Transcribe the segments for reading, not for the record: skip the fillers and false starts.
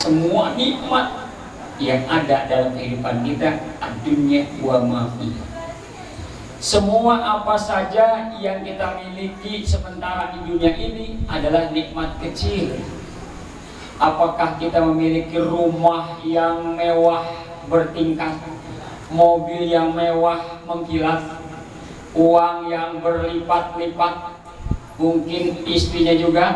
semua nikmat yang ada dalam kehidupan kita, dunia wa ma fiha. Semua apa saja yang kita miliki sementara di dunia ini adalah nikmat kecil. Apakah kita memiliki rumah yang mewah bertingkat, mobil yang mewah mengkilat, uang yang berlipat-lipat, mungkin istrinya juga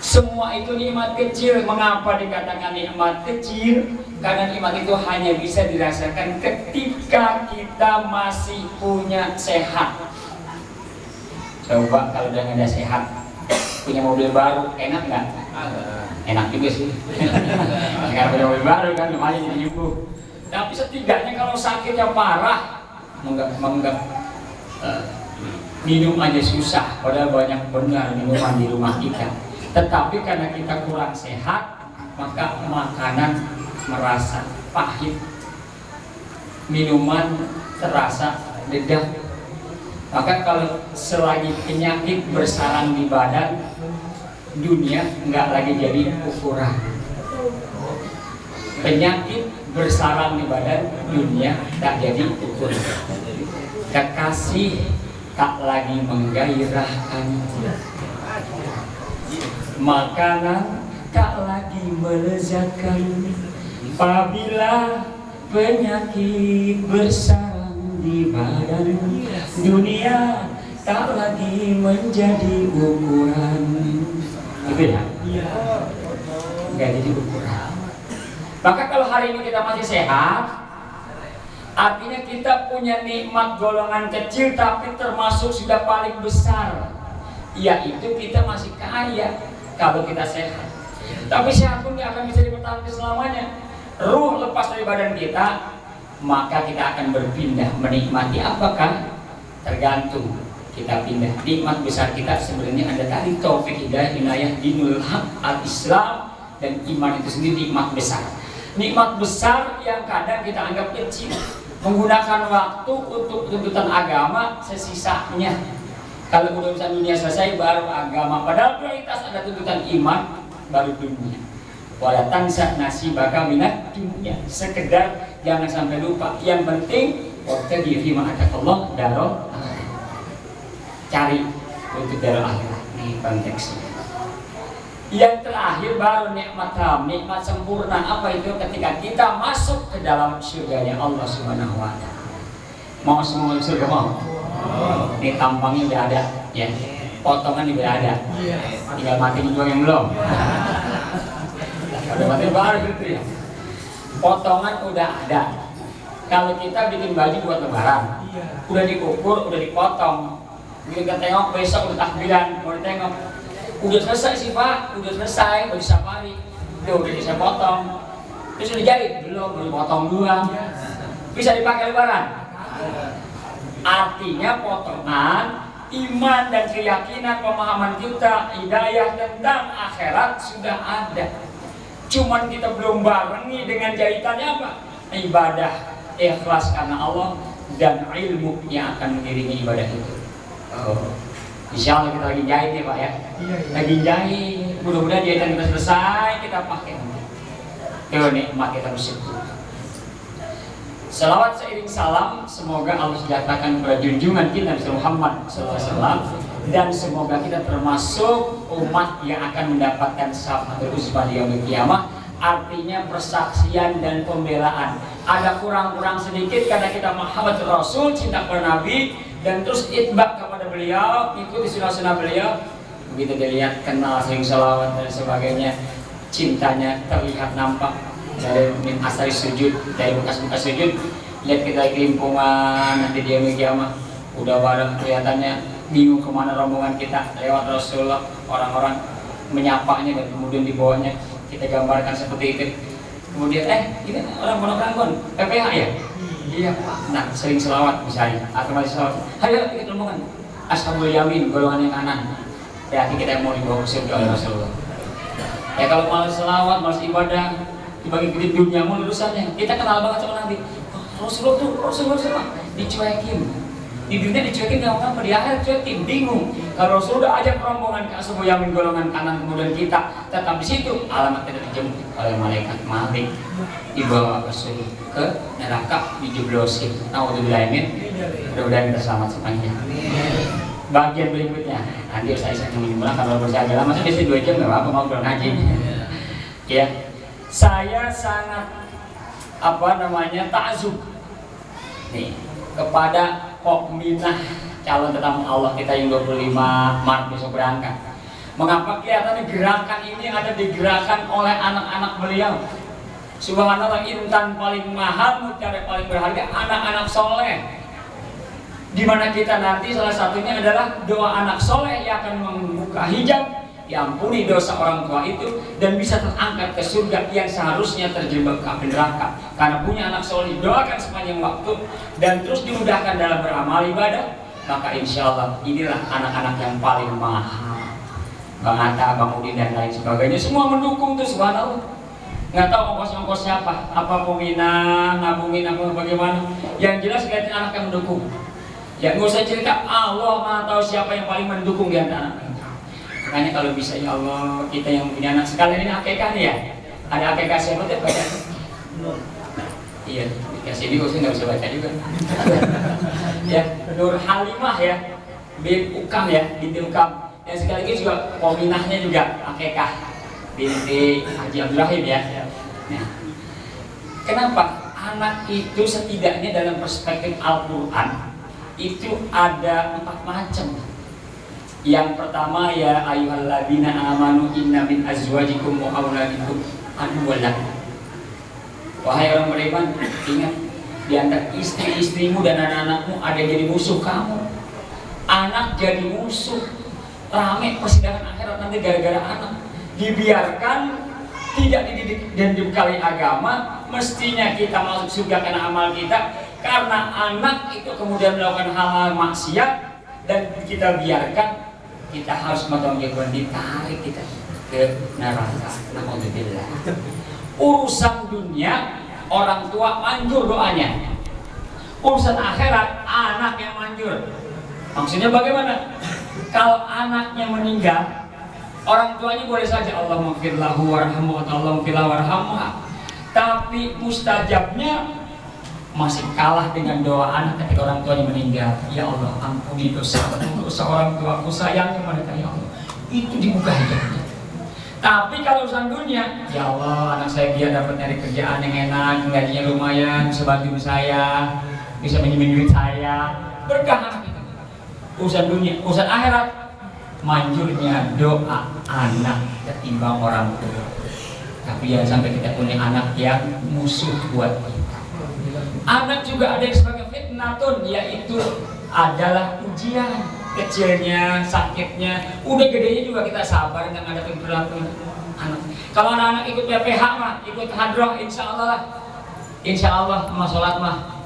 semua itu nikmat kecil. Mengapa dikatakan nikmat kecil? Karena nikmat itu hanya bisa dirasakan ketika kita masih punya sehat. Coba kalau udah nggak sehat, punya mobil baru, enak nggak? Enak juga sih. Sekarang punya mobil baru kan lumayan jadi nyembuh. Tapi setidaknya kalau sakitnya parah, minum aja susah. Padahal banyak benar minuman di rumah kita. Tetapi karena kita kurang sehat, maka makanan merasa pahit, minuman terasa dedah. Maka kalau selagi penyakit bersarang di badan, dunia nggak lagi jadi ukuran. Penyakit bersarang di badan, dunia tak jadi ukuran. Kekasih tak lagi menggairahkan, makanan tak lagi melezatkan. Apabila penyakit bersarang di badan, dunia tak lagi menjadi ukuran. Gitu ya? Nggak jadi ukuran. Maka kalau hari ini kita masih sehat, artinya kita punya nikmat golongan kecil tapi termasuk sudah paling besar, yaitu kita masih kaya kalau kita sehat. Tapi sehat pun tidak akan bisa dipertahankan selamanya. Ruh lepas dari badan kita, maka kita akan berpindah. Menikmati apakah? Tergantung kita pindah. Nikmat besar kita sebenarnya ada tadi, taufik hidayah, inayah, dinul haq, al-islam, dan iman itu sendiri nikmat besar. Nikmat besar yang kadang kita anggap kecil. Menggunakan waktu untuk tuntutan agama sesisanya. Kalau urusan dunia selesai baru agama. Padahal prioritas ada tuntutan iman, baru dunia. Wala tansa nasibaka minad dunya. Sekedar jangan sampai lupa. Yang penting wabtaghi fima atakallah darul akhirat. Cari untuk darul akhirat. Ini konteksnya. Yang terakhir baru nikmat tam, nikmat sempurna. Apa itu? Ketika kita masuk ke dalam surganya Allah Subhanahu wa ta'ala. Mau semua surga mau? Ini tampangnya udah ada, ya. Potongan juga ada. Tinggal mati juga yang belum. Udah mati baru gitu ya. Potongan udah ada. Kalau kita bikin baju buat lebaran, udah dikukur, udah dipotong. Bikin ketengok besok udah takbiran, mau ditengok. Udah selesai sih Pak, udah selesai, udah safari, udah bisa potong. Terus udah jahit? Belum, baru potong doang. Bisa dipakai lebaran? Artinya potongan iman dan keyakinan, pemahaman kita, hidayah tentang akhirat sudah ada. Cuman kita belum barengi dengan jahitannya apa? Ibadah ikhlas karena Allah dan ilmu yang akan mengiringi ibadah itu. Insya Allah kita lagi jahit ya Pak ya. Lagi jahit. Mudah-mudahan jahitan kita selesai, kita pakai. Itu nikmat kita bersyukur. Salawat seiring salam, semoga Allah sejahterakan kepada junjungan kita Nabi Muhammad SAW, dan semoga kita termasuk umat yang akan mendapatkan syafaatul uzma di yaumil qiyamah. Artinya persaksian dan pembelaan. Ada kurang-kurang sedikit karena kita Muhammad Rasul, cinta kepada Nabi, dan terus itbak kepada beliau, ikuti sunnah-sunnah beliau. Begitu dilihat, kenal, sering salawat dan sebagainya, cintanya terlihat nampak dari min asari sujud, dari bekas-bekas sujud. Lihat kita kelimpungan nanti dia kiamat, udah bareng kelihatannya bingung kemana rombongan kita. Lewat Rasulullah, orang-orang menyapanya dan kemudian dibawanya kita gambarkan seperti itu. Kemudian ini orang-orang PPH ya? Iya. Nah, sering selawat misalnya, atau masih selawat. Ayo kita rombongan Ashabul Yamin, golongan yang kanan. Berarti kita mau dibawa ke surga oleh Rasulullah. Ya kalau malas selawat, malas ibadah, dibagi dunia mulu urusannya. Kita kenal banget sama Nabi. Rasulullah tuh, Rasulullah dicuekin, Di dunia dicuekin nggak apa-apa, di akhirat cuekin, bingung. Kalau sudah ajak rombongan ke ashabul yamin golongan kanan, kemudian kita tetap di situ, alamat tidak dijemput oleh malaikat Malik, dibawa ke neraka, dijeblosin. Naudzubillah min. Mudah-mudahan kita selamat semuanya. Bagian berikutnya, nanti saya menyimpulkan kalau berusaha agak lama, biasanya 2 jam nggak apa-apa, mau ngaji. Ya, saya sangat ta'zub nih kepada Pokminah calon tetamu Allah kita yang 25 Maret besok berangkat. Mengapa kelihatannya gerakan ini ada digerakkan oleh anak-anak beliau? Subhanallah, intan paling mahal, mutiara paling berharga, anak-anak soleh. Dimana kita nanti salah satunya adalah doa anak soleh yang akan membuka hijab, diampuni dosa orang tua itu, dan bisa terangkat ke surga yang seharusnya terjebak ke api neraka. Karena punya anak soleh, doakan sepanjang waktu dan terus dimudahkan dalam beramal ibadah, maka insya Allah inilah anak-anak yang paling mahal. Bang Atta, Bang Udin dan lain sebagainya semua mendukung tuh, subhanallah. Nggak tahu ongkos-ongkos siapa, apa peminah, nabungin apa bagaimana. Yang jelas lihatin anak yang mendukung. Ya nggak usah cerita, Allah Maha tahu siapa yang paling mendukung di antara anak. Makanya kalau bisa ya Allah, kita yang punya anak sekalian ini akekah nih ya. Ada akekah siapa tuh baca? Iya, dikasih ini saya nggak bisa baca juga. Ya, Nur Halimah ya, bin Ukam ya, binti Ukam. Yang sekaligus juga peminahnya juga akekah binti Haji Abdurrahim ya. Nah, kenapa? Anak itu setidaknya dalam perspektif Al-Quran itu ada 4 macam. Yang pertama ya ayyuhalladzina amanu inna min azwajikum wa auladikum aduwwan. Wahai orang beriman, ingat di antara istri-istrimu dan anak-anakmu ada yang jadi musuh kamu. Anak jadi musuh. Rame persidangan akhirat nanti gara-gara anak. Dibiarkan tidak dididik dan dibekali agama, mestinya kita masuk surga karena amal kita. Karena anak itu kemudian melakukan hal-hal maksiat dan kita biarkan, kita harus bertanggung ditarik kita ke neraka. Alhamdulillah. Urusan dunia orang tua manjur doanya. Urusan akhirat anak yang manjur. Maksudnya bagaimana? Kalau anaknya meninggal, orang tuanya boleh saja Allahumma firlahu warhamhu atau Allahumma firlahu warhamha. Tapi mustajabnya masih kalah dengan doa anak ketika orang tuanya meninggal. Ya Allah, ampuni dosa orang tuaku, sayangnya mereka ya Allah. Itu dibuka hijabnya. Tapi kalau urusan dunia, ya Allah, anak saya biar dapat nyari kerjaan yang enak, gajinya lumayan, bisa bantu saya, bisa minjemin duit saya, berkah anak itu. Urusan dunia, urusan akhirat, manjurnya doa anak ketimbang orang tua. Tapi jangan sampai kita punya anak yang musuh buat kita. Anak juga ada yang sebagai fitnatun, yaitu adalah ujian. Kecilnya, sakitnya, udah gedenya juga kita sabar nggak ada perilaku anak. Kalau anak-anak ikut PPH mah, ikut hadroh, insya Allah lah. Insya Allah mau sholat mah.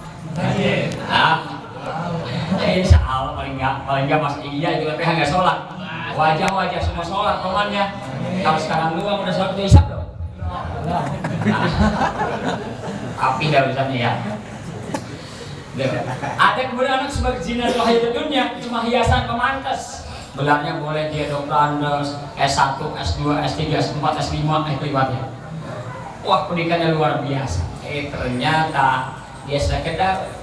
Insya Allah paling nggak masuk iya ikut PPH nggak sholat. Wajah semua sholat temannya. Kalau sekarang lu udah sholat itu isap dong. Api dah urusannya ya. Ada kemudian anak sebagai zinatul hayatid dunya, cuma hiasan pemantas. Gelarnya boleh dia doktorandos, S1, S2, S3, S4, S5, privatnya. Wah, pendidikannya luar biasa. Ternyata dia sekedar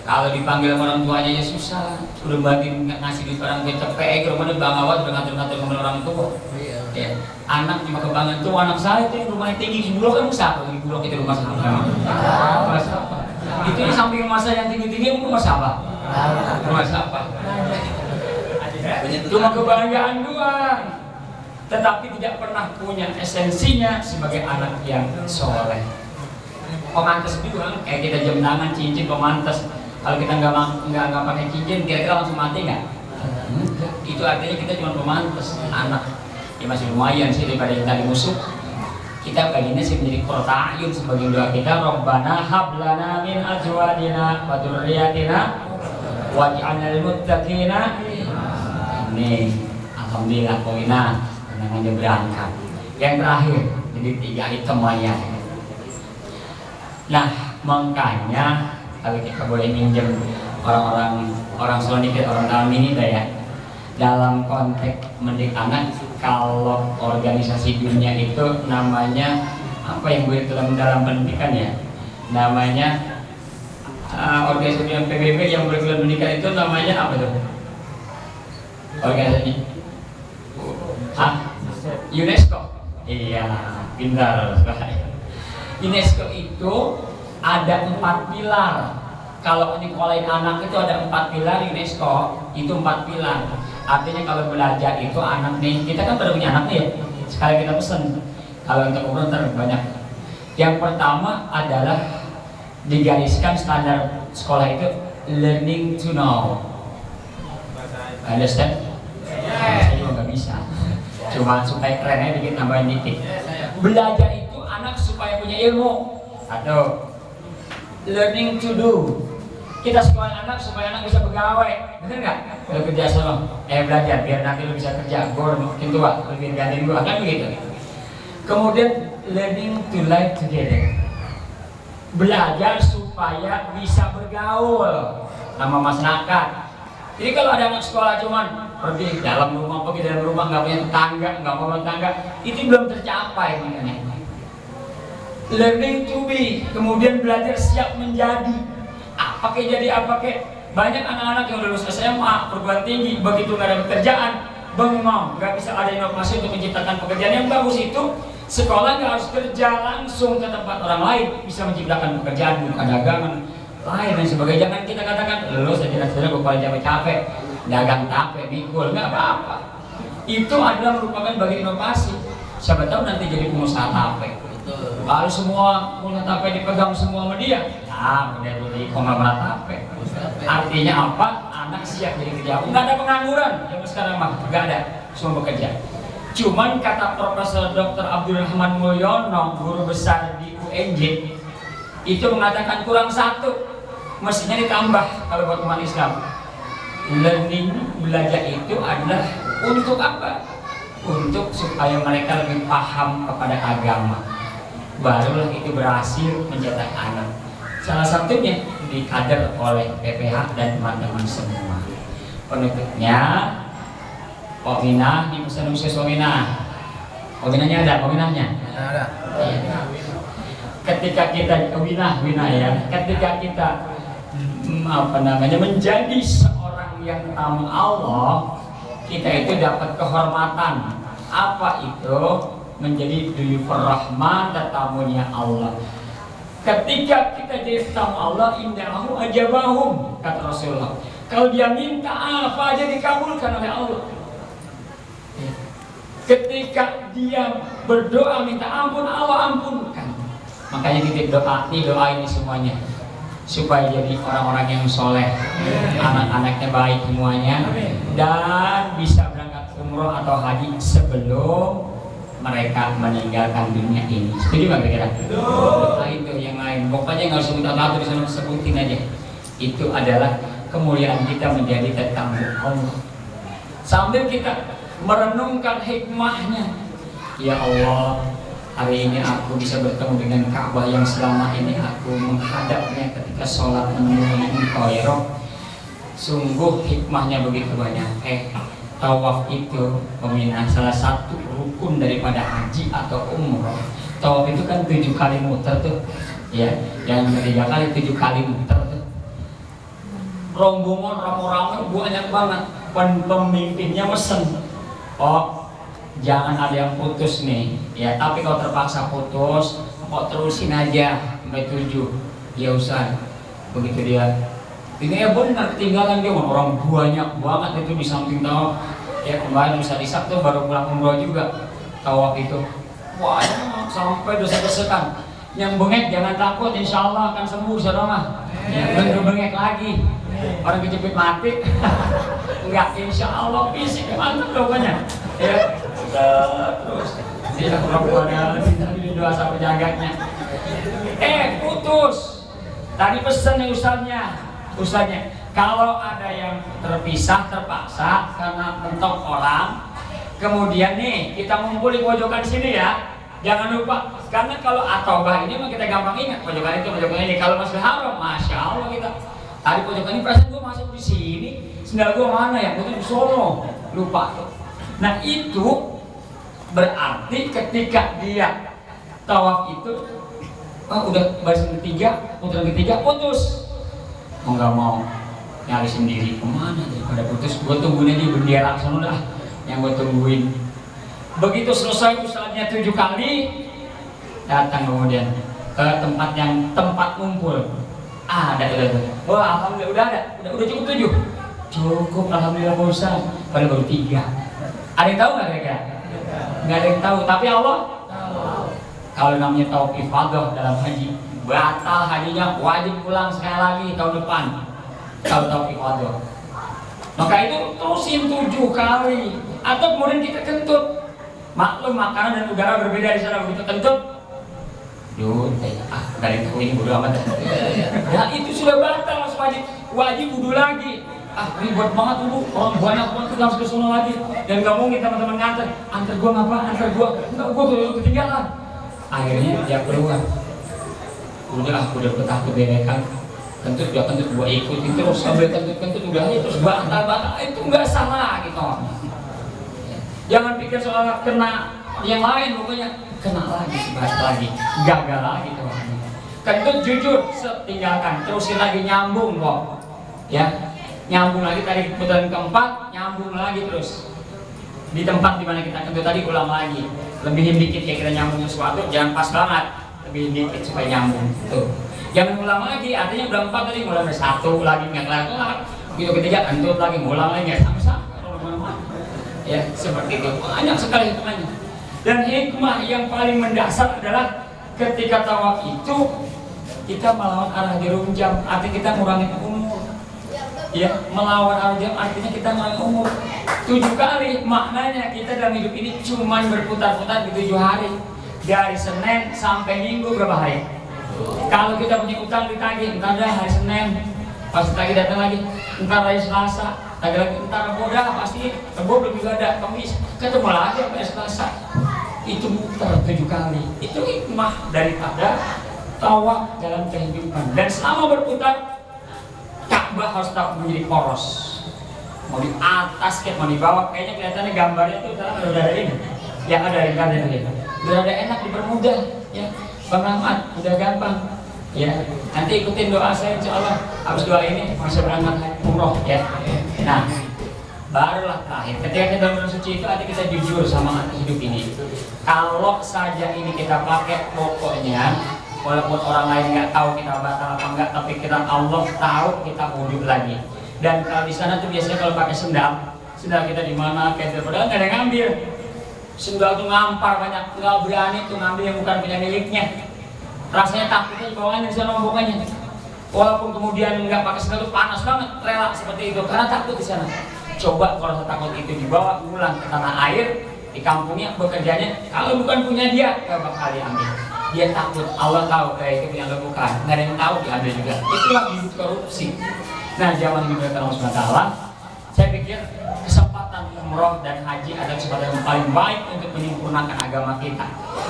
kalau dipanggil orang tuanya ya susah. Udah banting ngasih duit orang tua cepet, ke rumahnya Bang Awad udah ngatur-ngatur sama orang tua. Ya, anak cuma kebanggaan tuh anak saya itu rumahnya tinggi di Bulog kan siapa? Di Bulog itu rumah siapa? Itu di samping rumah saya yang tinggi-tinggi rumah siapa? Rumah siapa? Cuma kebanggaan doang, tetapi tidak pernah punya esensinya sebagai anak yang soleh. Pemantas juga, kayak kita jam tangan, cincin, pemantas. Kalau kita nggak pakai cincin, kira-kira langsung mati nggak? Itu artinya kita cuma pemantas anak. Ya masih lumayan sih daripada yang tadi musuh. Kita bagiannya sih menjadi qurrata a'yun sebagai doa kita, Rabbana hab lana min azwajina wa dzurriyyatina waj'alna lil muttaqina. Ini alhamdulillah poinnya namanya berangkat. Yang terakhir, jadi 3 item ya. Nah, makanya kalau kita boleh minjem orang Solonikit, orang dalam ini ya. Dalam konteks mendidik anak, kalau organisasi dunia itu namanya apa yang gue dalam pendidikan ya, namanya organisasi yang PBB yang bergelar pendidikan itu namanya apa tuh? Organisasi UNESCO. Iya, pintar. UNESCO itu ada 4 pilar. Kalau nyekolahin anak itu ada 4 pilar UNESCO, itu 4 pilar. Artinya kalau belajar itu anak nih, kita kan baru punya anak nih ya, sekali kita pesen. Kalau untuk umur banyak. Yang pertama adalah digariskan standar sekolah itu learning to know. Understand? Saya juga nggak bisa. Cuma supaya kerennya dikit tambahin dikit. Belajar itu anak supaya punya ilmu. Atau learning to do. Kita sekolah anak supaya anak bisa bergawe, bener nggak? Kalau kerja sama, belajar biar nanti lu bisa kerja. Gue makin tua, lebih gantiin gue, kan begitu. Kemudian learning to live together. Belajar supaya bisa bergaul sama masyarakat. Jadi kalau ada anak sekolah cuman pergi dalam rumah, nggak punya tetangga, nggak mau tetangga, itu belum tercapai makanya. Learning to be, kemudian belajar siap menjadi. Apa kayak jadi apa kayak banyak anak-anak yang lulus SMA, perguruan tinggi, begitu nggak ada pekerjaan, bengong, nggak bisa ada inovasi untuk menciptakan pekerjaan yang bagus. Itu sekolah nggak harus kerja langsung ke tempat orang lain, bisa menciptakan pekerjaan, buka dagangan lain dan sebagainya. Jangan kita katakan lulus saja gue paling capek-capek, dagang tape, mikul, nggak apa-apa. Itu adalah merupakan bagian inovasi. Siapa tahu nanti jadi pengusaha tape. Kalau semua pengusaha tape dipegang semua media, udah jadi konglomerat tape. Artinya apa? Anak siap jadi kerja. Nggak ada pengangguran. Yang sekarang mah nggak ada, semua bekerja. Cuman kata Profesor Dr. Abdurrahman Mulyono, guru besar di UNJ, itu mengatakan kurang satu, mestinya ditambah kalau buat umat Islam. Learning, belajar itu adalah untuk apa? Untuk supaya mereka lebih paham kepada agama. Barulah itu berhasil mencetak anak. Salah satunya dikader oleh PPH dan teman-teman semua. Penutupnya, Pak Minah, di pesan khusus Pak Minah. Pak Minahnya ada, Pak Minahnya? Ada. Ya. Ketika kita Minah ya, ketika kita menjadi seorang yang tamu Allah, kita itu dapat kehormatan. Apa itu? Menjadi duyufur rahman, tetamunya Allah. Ketika kita jadi tamu Allah, indahu ajabahum, kata Rasulullah. Kalau dia minta apa aja dikabulkan oleh Allah. Ketika dia berdoa minta ampun, Allah ampunkan. Makanya titip doa ini semuanya supaya jadi orang-orang yang soleh, anak-anaknya baik semuanya, dan bisa berangkat umroh atau haji sebelum mereka meninggalkan dunia ini. Setuju nggak kira-kira? Doa itu yang lain. Pokoknya nggak usah minta satu disana, sebutin aja. Itu adalah kemuliaan kita menjadi tetamu Allah. Sambil kita merenungkan hikmahnya. Ya Allah, hari ini aku bisa bertemu dengan Ka'bah yang selama ini aku menghadapnya ketika sholat menemui Engkau ya Rabb. Sungguh hikmahnya begitu banyak. Tawaf itu peminat salah satu rukun daripada haji atau umroh. Tawaf itu kan 7 kali muter tuh, ya. Yang 3 kali 7 kali muter tuh. Rombongan ramai-ramai banyak banget. Pemimpinnya mesen, oh jangan ada yang putus nih, ya. Tapi kalau terpaksa putus, kok terusin aja sampai 7. Ya usah. Begitu dia. Ini ya benar ketinggalan dia, orang banyak banget itu di samping tawaf. Ya kemarin bisa disak tuh baru pulang umroh juga tawaf itu. Wah sampai dosa-dosakan. Yang bengek jangan takut, insya Allah akan sembuh saudara. Yang bengek lagi, orang kejepit mati. Enggak, insya Allah fisik mantap pokoknya. Ya terus dia perempuannya lebih doa sama penjaganya. Putus. Tadi pesan nih Ustaznya, kalau ada yang terpisah terpaksa karena mentok orang, kemudian nih kita ngumpul di pojokan sini ya, jangan lupa, karena kalau atobah ini mah kita gampang ingat pojokan itu pojokan ini. Kalau masih haram, masya Allah kita Tadi pojokan ini perasaan gue masuk di sini, sendal gue mana ya? Gue di sono, lupa. Nah itu berarti ketika dia tawaf itu, udah baris ketiga, putaran ketiga putus, mau nggak mau nyari sendiri kemana daripada putus. Gue tungguin aja bendera sono dah, yang gue tungguin. Begitu selesai sholatnya 7 kali, datang kemudian ke tempat ngumpul. Ada. Wah, alhamdulillah udah ada. Udah cukup 7. Cukup, alhamdulillah Pak Ustaz. Padahal baru 3. Ada yang tahu nggak kira-kira? Nggak ada yang tahu. Tapi Allah tahu. Kalau namanya tawaf ifadah dalam haji, batal hajinya, wajib pulang sekali lagi tahun depan. Kalau tawaf ifadah. Maka itu terusin 7 kali. Atau kemudian kita kentut. Maklum makanan dan udara berbeda di sana, begitu kentut. Dari tahu ini bodo amat. Ya itu sudah batal, wajib wudu lagi. Ribet banget wudu, orang banyak banget kita harus ke sono lagi. Dan nggak mungkin teman-teman antar gua ngapa, antar gua, enggak, gua ketinggalan. Akhirnya dia keluar. Udah betah keberekan. Kentut gua ikutin terus sampai kentut udah terus batal itu nggak salah gitu. Jangan pikir soal kena yang lain, pokoknya kena lagi, sebahas lagi, gagal lagi tuh. Kentut jujur, tinggalkan, terusin lagi, nyambung kok, ya, nyambung lagi tadi putaran keempat, nyambung lagi terus di tempat dimana kita kentut tadi, ulang lagi, lebihin dikit kayak kita nyambung sesuatu, jangan pas banget, lebihin dikit supaya nyambung, tuh. Jangan ulang lagi, artinya udah 4 tadi, mulai 1 lagi nggak kelar, gitu ketiga kentut lagi, ngulang lagi nggak sama-sama, ya seperti itu, banyak sekali hikmahnya. Dan hikmah yang paling mendasar adalah ketika tawaf itu kita melawan arah jarum jam, artinya kita ngurangin umur. Ya, melawan arah jam artinya kita ngurangin umur. 7 kali maknanya kita dalam hidup ini cuman berputar-putar di 7 hari. Dari Senin sampai Minggu berapa hari? Kalau kita punya utang ditagih, entar dah hari Senin, pas ditagih datang lagi, entar hari Selasa, tagih lagi, entar Rabu dah pasti, Rabu belum juga ada, Kamis ketemu lagi sampai Selasa. Itu muter 7 kali. Itu hikmah daripada tawaf dalam kehidupan. Dan selama berputar, Ka'bah harus tetap menjadi poros. Mau di atas, mau di bawah, kayaknya kelihatannya gambarnya itu udah ada ini. Yang ada ringkasnya gitu. Udah ada enak dipermudah, ya. Bang Rahmat, udah gampang. Ya, nanti ikutin doa saya insyaallah. Habis doa ini masih berangkat umroh, ya. Nah, barulah terakhir. Ketika kita bulan suci itu artinya kita jujur sama hidup ini. Kalau saja ini kita pakai, pokoknya walaupun orang lain nggak tahu kita batal apa enggak, tapi kita Allah tahu kita wudhu lagi. Dan kalau di sana tuh biasanya kalau pakai sendal kita di mana kayak padahal nggak ada yang ngambil. Sendal tuh ngampar banyak, nggak berani tuh ngambil yang bukan punya miliknya. Rasanya takutnya bawahnya di sana rombongannya. Walaupun kemudian nggak pakai sendal tuh panas banget, rela seperti itu karena takut di sana. Coba kalau takut itu dibawa pulang ke tanah air, di kampungnya bekerjanya kalau bukan punya dia gak bakal diambil. Dia takut, Allah tahu kayak itu punya lo bukan, nggak ada yang tahu diambil juga. Itulah hidup korupsi. Nah, zaman hidup Allah SWT, saya pikir kesempatan umroh dan haji adalah kesempatan yang paling baik untuk menyempurnakan agama kita.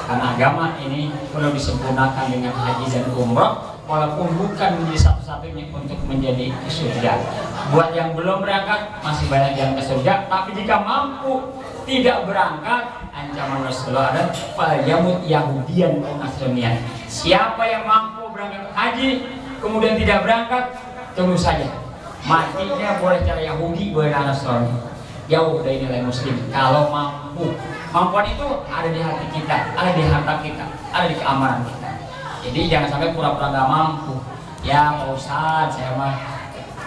Karena agama ini perlu disempurnakan dengan haji dan umroh, walaupun bukan menjadi satu-satunya untuk menjadi ke surga. Buat yang belum berangkat masih banyak yang ke surga, tapi jika mampu tidak berangkat, ancaman Rasulullah ada pada yamut Yahudian atau Nasranian. Siapa yang mampu berangkat haji kemudian tidak berangkat, tunggu saja. Matinya boleh cara Yahudi, boleh cara Nasrani. Jauh dari nilai Muslim. Kalau mampu, kemampuan itu ada di hati kita, ada di harta kita, ada di keamanan kita. Jadi jangan sampai pura-pura gak mampu. Ya Pak Ustadz, saya mah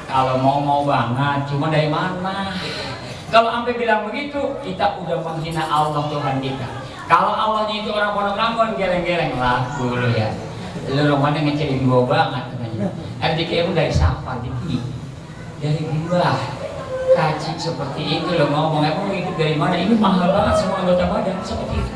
kalau mau banget, cuma dari mana? Kalau sampai bilang begitu, kita udah menghina Allah Tuhan kita. Kalau Allahnya itu orang pondok Ranggon, geleng-geleng lah dulu ya. Lu romannya ngecek di bawah banget katanya. RDKM dari siapa? Dari gua. Kaji seperti itu lo ngomong, emang itu dari mana? Ini mahal banget semua anggota badan seperti itu.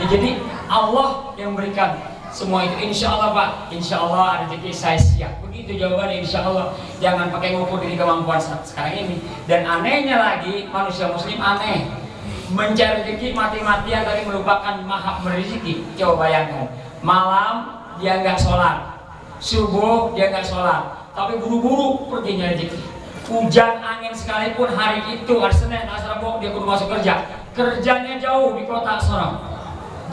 Ya, jadi Allah yang berikan semua itu, insya Allah Pak, insya Allah rezeki saya siap. Begitu jawabannya, insya Allah. Jangan pakai ngukur diri kemampuan sekarang ini. Dan anehnya lagi, manusia muslim aneh, mencari rezeki mati-matian tapi melupakan maha meriziki. Coba bayangkan, malam dia nggak sholat, subuh dia nggak sholat, tapi buru-buru pergi nyari rezeki. Hujan angin sekalipun hari itu hari Senin, hari Rabu dia kudu masuk kerja. Kerjanya jauh di kota Sorong.